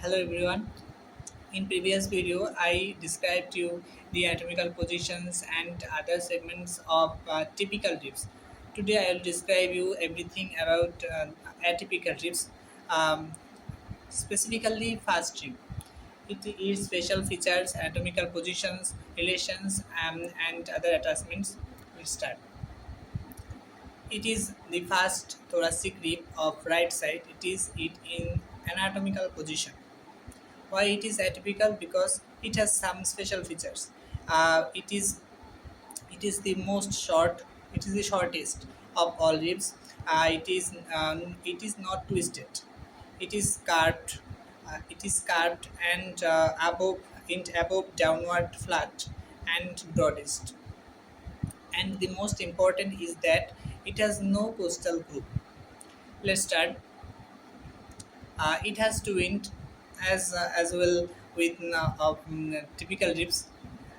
Hello everyone. In previous video, I described you the anatomical positions and other segments of typical ribs. Today, I will describe you everything about atypical ribs, um, specifically fast rib. It is special features, anatomical positions, relations, and other attachments. We'll start. It is the first thoracic rib of right side. It is it in anatomical position. Why it is atypical? Because it has some special features. Uh, it is the most short. It is the shortest of all ribs. It is not twisted. It is carved. It is carved and above downward flat and broadest. And the most important is that it has no coastal group. Let's start. It has two int as well with typical ribs.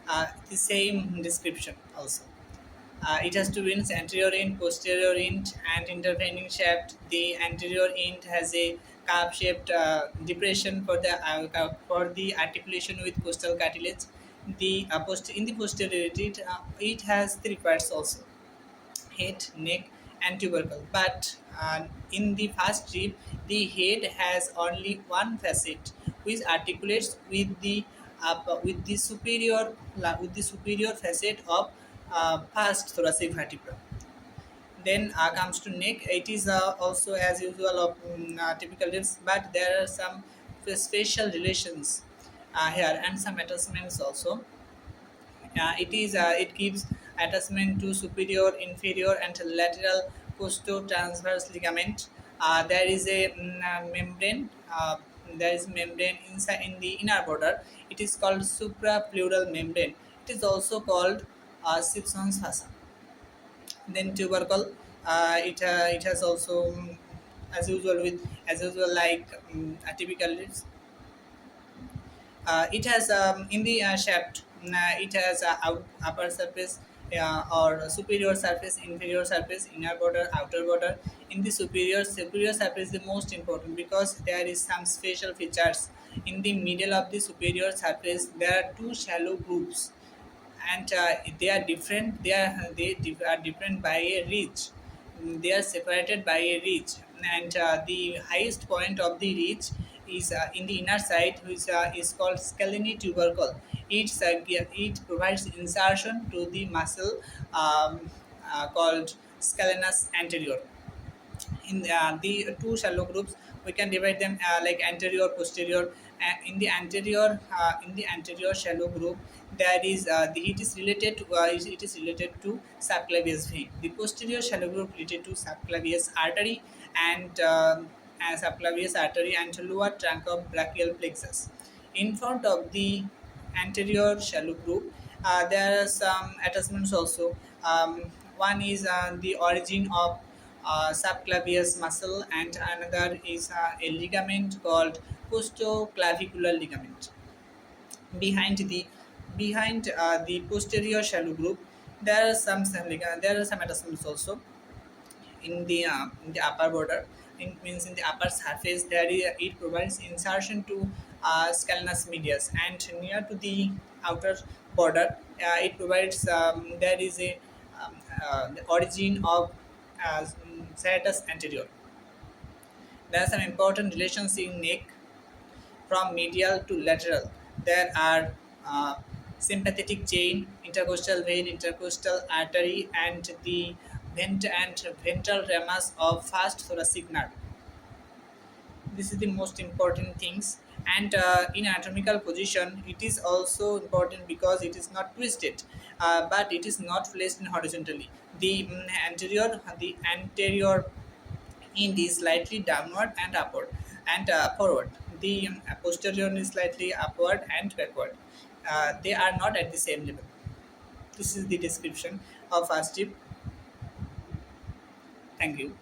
The same description also. It has two ends, anterior end, posterior end, and intervening shaft. The anterior end has a cup-shaped depression for the articulation with costal cartilage. In the posterior it has three parts also: head, neck, and tubercle. But in the first rib, the head has only one facet, which articulates with the superior facet of first thoracic vertebra. Then comes to neck. It is also as usual of typical ribs, but there are some special relations here and some attachments also. It gives attachment to superior, inferior, and lateral costo-transverse ligament. There is a membrane. There is membrane inside in the inner border. It is called suprapleural membrane. It is also called Simpson's fascia. Then tubercle. It has also as usual like atypical ribs. It has in the shaft. It has upper surface or superior surface, inferior surface, inner border, outer border. In the superior surface, the most important because there is some special features. In the middle of the superior surface, there are two shallow grooves, and they are different. Are different by a ridge. They are separated by a ridge, and the highest point of the ridge is in the inner side, which is called scalene tubercle. It provides insertion to the muscle called scalenus anterior. In the two shallow groups, we can divide them like anterior, posterior. In the anterior shallow group, there is it is related to subclavius vein. The posterior shallow group related to subclavius artery and lower trunk of brachial plexus. In front of the anterior shallow group, there are some attachments also. One is the origin of subclavius muscle, and another is a ligament called costoclavicular ligament. Behind the posterior shallow group, there are some attachments also in the upper border. It means in the upper surface, it provides insertion to scalenus medius, and near to the outer border, it provides there is a the origin of serratus anterior. There are some important relations in neck from medial to lateral. There are sympathetic chain, intercostal vein, intercostal artery, and the ventral ramus of first thoracic nerve. This is the most important things. And in anatomical position, it is also important because it is not twisted, but it is not placed in horizontally. The anterior end is slightly downward and upward and forward. The posterior is slightly upward and backward. They are not at the same level. This is the description of first tip. Thank you.